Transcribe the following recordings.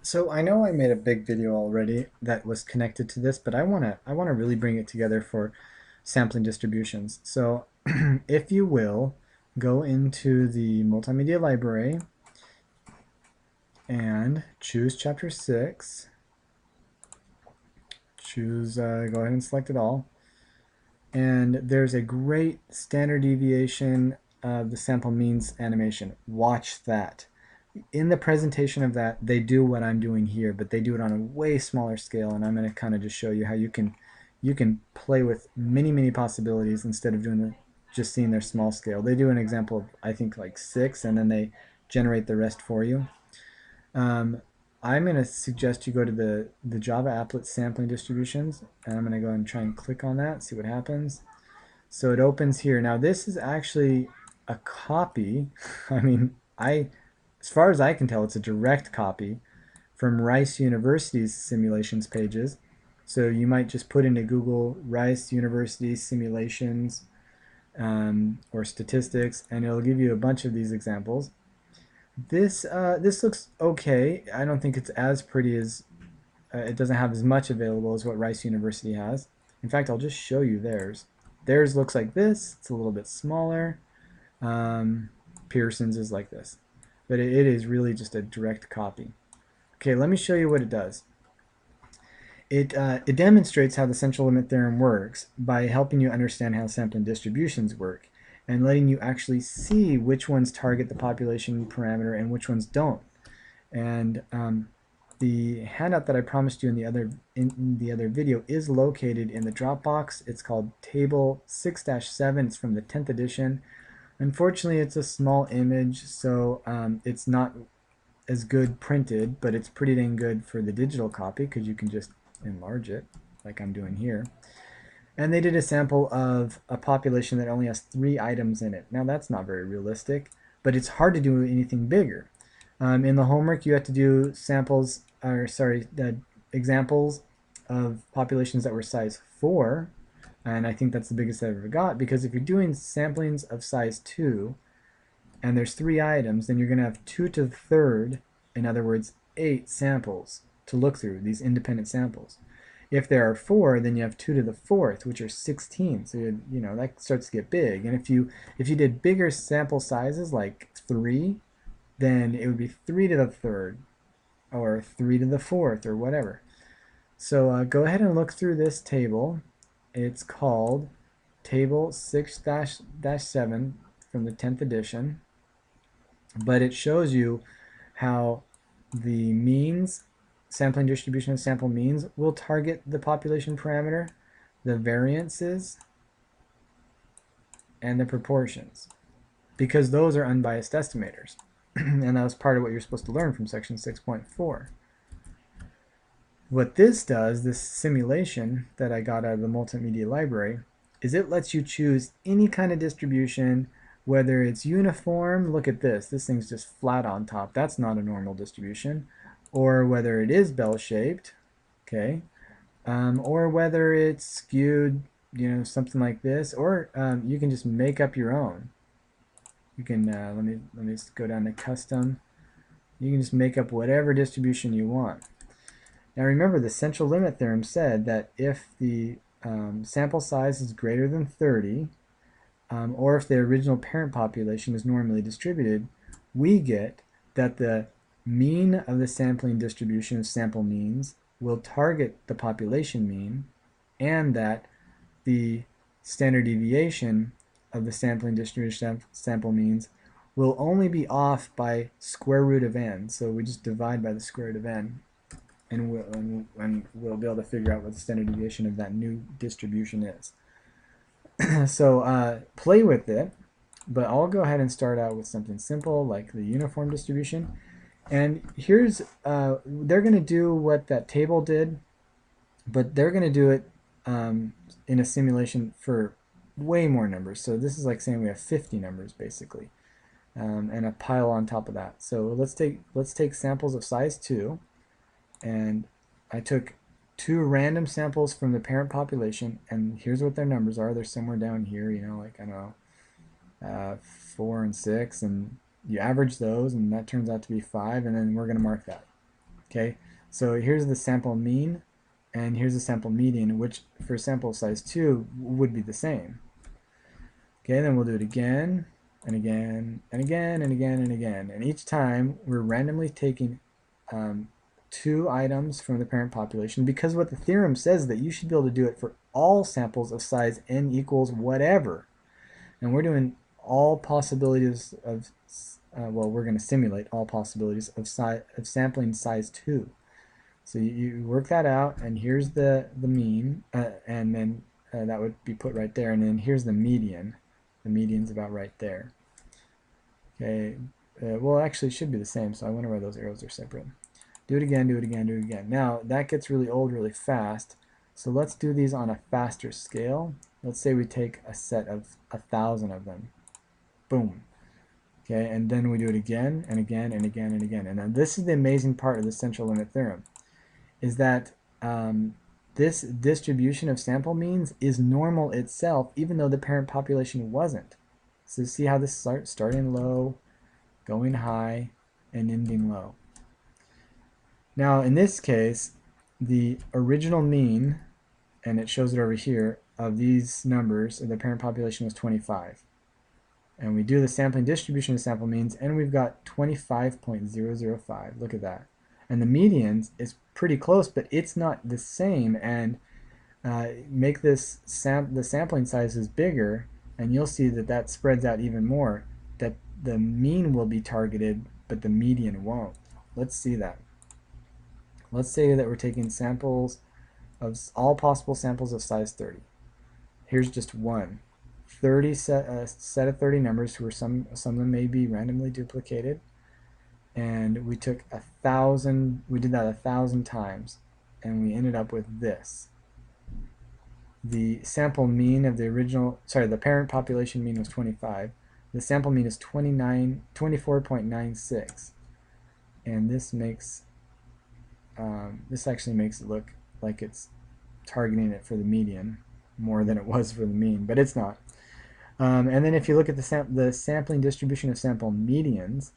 So I know I made a big video already that was connected to this, but I wanna really bring it together for sampling distributions. So if you will, go into the multimedia library and choose chapter 6. Choose, go ahead and select it all. And there's a great standard deviation of the sample means animation. Watch that. In the presentation of that, they do what I'm doing here, but they do it on a way smaller scale, and I'm going to kind of just show you how you can play with many possibilities instead of doing just seeing their small scale. They do an example of I think like 6, and then they generate the rest for you. Um, I'm going to suggest you go to the Java applet sampling distributions, and I'm going to go and try and click on that, see what happens. So it opens here. Now this is actually a copy. I mean, as far as I can tell, it's a direct copy from Rice University's simulations pages. So you might just put into Google Rice University simulations or statistics, and it'll give you a bunch of these examples. This looks okay. I don't think it's as pretty as it doesn't have as much available as what Rice University has. In fact, I'll just show you theirs. Theirs looks like this. It's a little bit smaller. Um, Pearson's is like this, but it is really just a direct copy. Okay, let me show you what it does. It demonstrates how the central limit theorem works by helping you understand how sampling distributions work and letting you actually see which ones target the population parameter and which ones don't. And the handout that I promised you in the other video is located in the Dropbox. It's called Table 6-7. It's from the 10th edition. Unfortunately, it's a small image, so it's not as good printed, but it's pretty dang good for the digital copy because you can just enlarge it like I'm doing here. And they did a sample of a population that only has 3 items in it. Now that's not very realistic, but it's hard to do anything bigger. In the homework, you have to do examples of populations that were size 4, and I think that's the biggest I've ever got, because if you're doing samplings of size 2, and there's 3 items, then you're going to have 2 to the third, in other words, 8 samples to look through, these independent samples. If there are 4, then you have 2 to the fourth, which are 16. So you know that starts to get big. And if you did bigger sample sizes like 3, then it would be 3 to the third or 3 to the fourth or whatever. So go ahead and look through this table. It's called Table 6-7 from the 10th edition, but it shows you how the means, sampling distribution of sample means, will target the population parameter, the variances, and the proportions, because those are unbiased estimators. And that was part of what you're supposed to learn from section 6.4. What this does, this simulation that I got out of the multimedia library, is it lets you choose any kind of distribution, whether it's uniform, look at this, this thing's just flat on top, that's not a normal distribution, or whether it is bell-shaped, okay, or whether it's skewed, you know, something like this, or you can just make up your own. You can, let me just go down to custom. You can just make up whatever distribution you want. Now remember, the central limit theorem said that if the sample size is greater than 30, or if the original parent population is normally distributed, we get that the mean of the sampling distribution of sample means will target the population mean, and that the standard deviation of the sampling distribution of sample means will only be off by square root of n. So we just divide by the square root of n, and we'll be able to figure out what the standard deviation of that new distribution is. So play with it, but I'll go ahead and start out with something simple like the uniform distribution. And here's, they're going to do what that table did, but they're going to do it in a simulation for way more numbers. So this is like saying we have 50 numbers basically, and a pile on top of that. So let's take samples of size 2, and I took 2 random samples from the parent population, and here's what their numbers are. They're somewhere down here, you know, like I don't know, 4 and 6, and you average those, and that turns out to be 5, and then we're going to mark that. Okay, so here's the sample mean, and here's the sample median, which for sample size 2 would be the same. Okay, then we'll do it again, and again, and again, and again, and again. And each time we're randomly taking 2 items from the parent population, because what the theorem says is that you should be able to do it for all samples of size n equals whatever. And we're doing all possibilities of, well, we're going to simulate all possibilities of sampling size 2. So you work that out, and here's the mean, and then that would be put right there, and then here's the median. The median's about right there. Okay, well, actually it should be the same, so I wonder why those arrows are separate. Do it again, do it again, do it again. Now, that gets really old really fast, so let's do these on a faster scale. Let's say we take a set of 1,000 of them. Boom. Okay, and then we do it again, and again, and again, and again. And now this is the amazing part of the central limit theorem, is that this distribution of sample means is normal itself, even though the parent population wasn't. So see how this starts starting low, going high, and ending low. Now in this case, the original mean, and it shows it over here, of these numbers of the parent population was 25. And we do the sampling distribution of sample means, and we've got 25.005. Look at that. And the medians is pretty close, but it's not the same. And make this the sampling sizes bigger, and you'll see that that spreads out even more. That the mean will be targeted, but the median won't. Let's see that. Let's say that we're taking samples of all possible samples of size 30. Here's just one. 30 set of 30 numbers, who are some of them may be randomly duplicated, and we took 1,000. We did that 1,000 times, and we ended up with this. The sample mean of the original, sorry, the parent population mean was 25. The sample mean is 24.96, and this makes this actually makes it look like it's targeting it for the median more than it was for the mean, but it's not. And then if you look at the sampling distribution of sample medians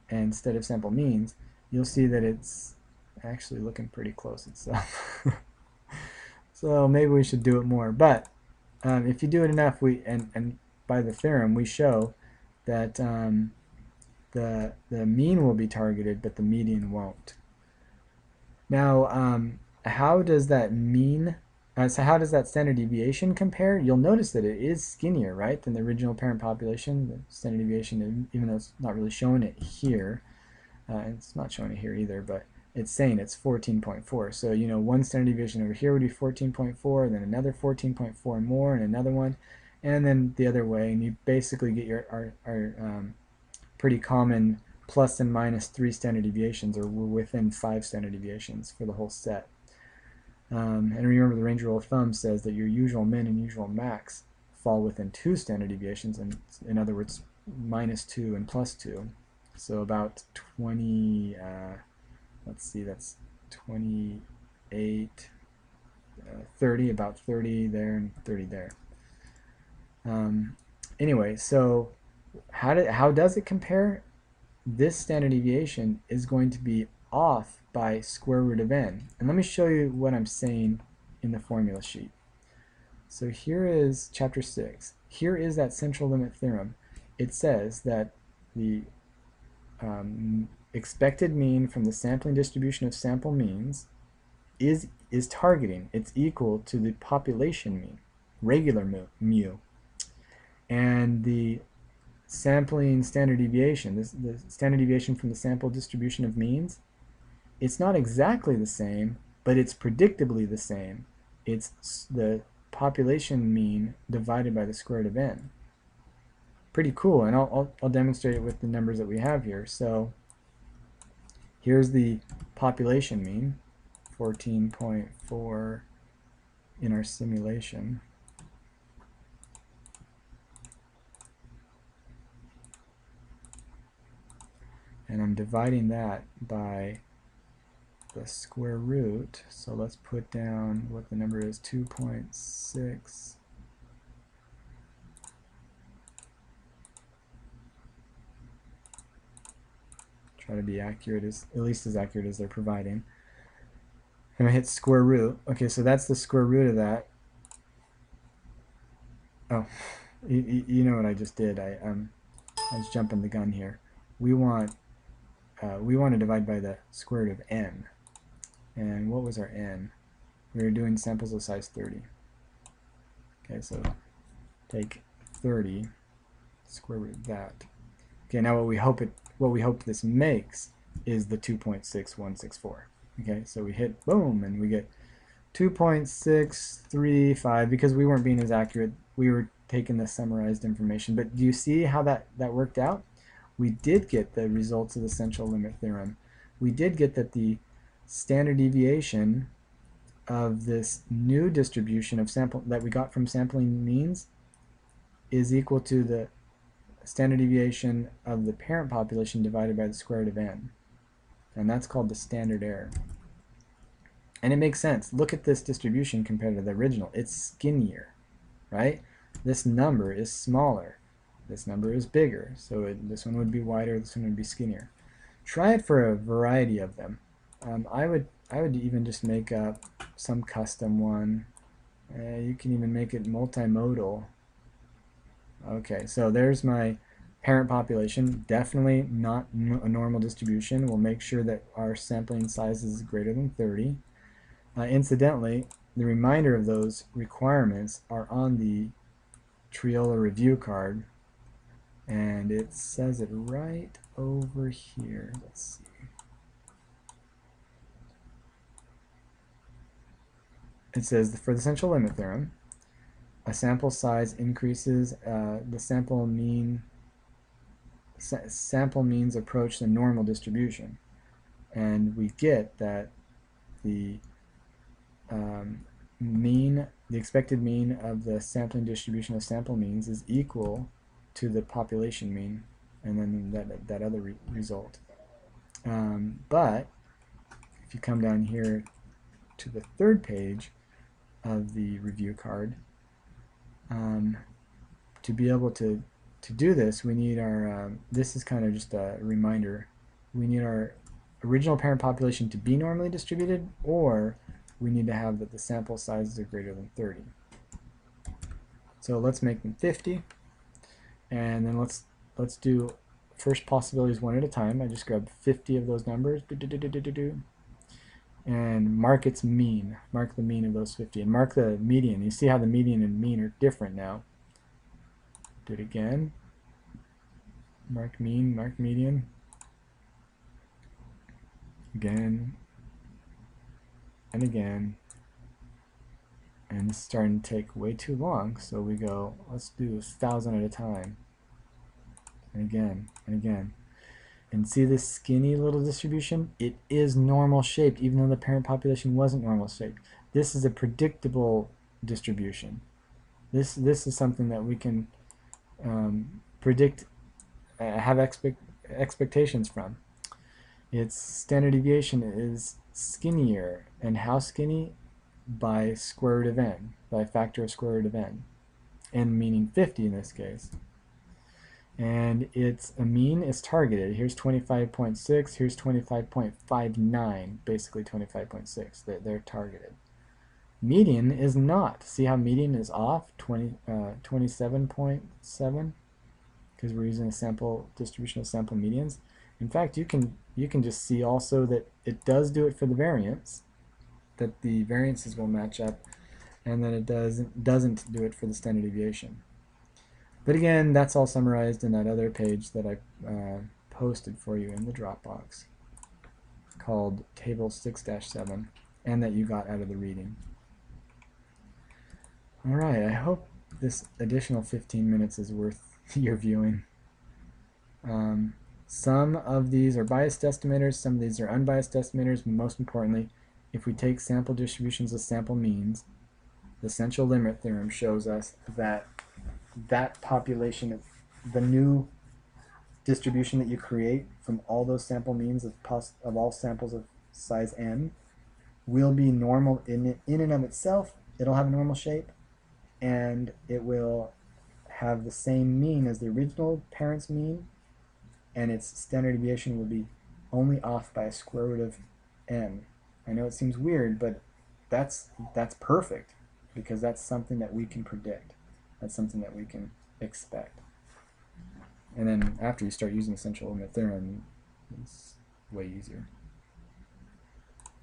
instead of sample means, you'll see that it's actually looking pretty close itself. So maybe we should do it more. But if you do it enough, and by the theorem we show that the mean will be targeted, but the median won't. Now, how does that mean? So how does that standard deviation compare? You'll notice that it is skinnier, right, than the original parent population. The standard deviation, even though it's not really showing it here, it's not showing it here either, but it's saying it's 14.4. So, you know, one standard deviation over here would be 14.4, and then another 14.4 more, and another one, and then the other way, and you basically get our pretty common plus and minus 3 standard deviations, or we're within 5 standard deviations for the whole set. And remember, the range rule of thumb says that your usual min and usual max fall within 2 standard deviations, and in other words, minus 2 and plus 2. So about 20, let's see, that's 28, 30, about 30 there and 30 there. Anyway, so how does it compare? This standard deviation is going to be off by square root of n. And let me show you what I'm saying in the formula sheet. So here is chapter 6. Here is that central limit theorem. It says that the expected mean from the sampling distribution of sample means is targeting. It's equal to the population mean, regular mu. And the sampling standard deviation, the standard deviation from the sample distribution of means, it's not exactly the same, but it's predictably the same. It's the population mean divided by the square root of n. Pretty cool, and I'll demonstrate it with the numbers that we have here. So here's the population mean, 14.4 in our simulation. And I'm dividing that by the square root. So let's put down what the number is, 2.6. Try to be accurate, at least as accurate as they're providing. And I hit square root. Okay, so that's the square root of that. Oh, you know what I just did? I was jumping the gun here. We want to divide by the square root of n. And what was our n? We were doing samples of size 30. Okay, so take 30, square root of that. Okay, now what we hope this makes is the 2.6164. Okay, so we hit boom and we get 2.635 because we weren't being as accurate. We were taking the summarized information. But do you see how that worked out? We did get the results of the central limit theorem. We did get that the standard deviation of this new distribution of sample that we got from sampling means is equal to the standard deviation of the parent population divided by the square root of n. And that's called the standard error. And it makes sense. Look at this distribution compared to the original. It's skinnier, right? This number is smaller. This number is bigger. So this one would be wider, this one would be skinnier. Try it for a variety of them. I would even just make up some custom one. You can even make it multimodal. Okay, so there's my parent population. Definitely not a normal distribution. We'll make sure that our sampling size is greater than 30. Incidentally, the reminder of those requirements are on the Triola review card, and it says it right over here. Let's see. It says for the central limit theorem, a sample size increases the sample means approach the normal distribution, and we get that the the expected mean of the sampling distribution of sample means is equal to the population mean, and then that other result. But if you come down here to the third page of the review card, to be able to do this, we need our, this is kind of just a reminder, we need our original parent population to be normally distributed, or we need to have that the sample sizes are greater than 30. So let's make them 50, and then let's do first possibilities one at a time. I just grabbed 50 of those numbers, and mark its mean. Mark the mean of those 50, and mark the median. You see how the median and mean are different now. Do it again. Mark mean, mark median. Again. And again. And it's starting to take way too long, so we go, let's do 1,000 at a time. And again, and again. And see this skinny little distribution? It is normal shaped, even though the parent population wasn't normal shaped. This is a predictable distribution. This is something that we can predict, have expectations from. Its standard deviation is skinnier, and how skinny? By square root of n, by a factor of square root of n meaning 50 in this case. And its a mean is targeted. Here's 25.6, here's 25.59, basically 25.6. They're targeted. Median is not. See how median is off? 27.7, because we're using a sample distribution of sample medians. In fact, you can just see also that it does do it for the variance, that the variances will match up, and then it doesn't do it for the standard deviation. But again, that's all summarized in that other page that I posted for you in the Dropbox called Table 6-7, and that you got out of the reading. Alright, I hope this additional 15 minutes is worth your viewing. Some of these are biased estimators, some of these are unbiased estimators, but most importantly, if we take sample distributions as sample means, the central limit theorem shows us that that population, the new distribution that you create from all those sample means of all samples of size n, will be normal in and of itself. It'll have a normal shape, and it will have the same mean as the original parent's mean, and its standard deviation will be only off by a square root of n. I know it seems weird, but that's perfect because that's something that we can predict. That's something that we can expect. And then after you start using the central limit theorem, it's way easier.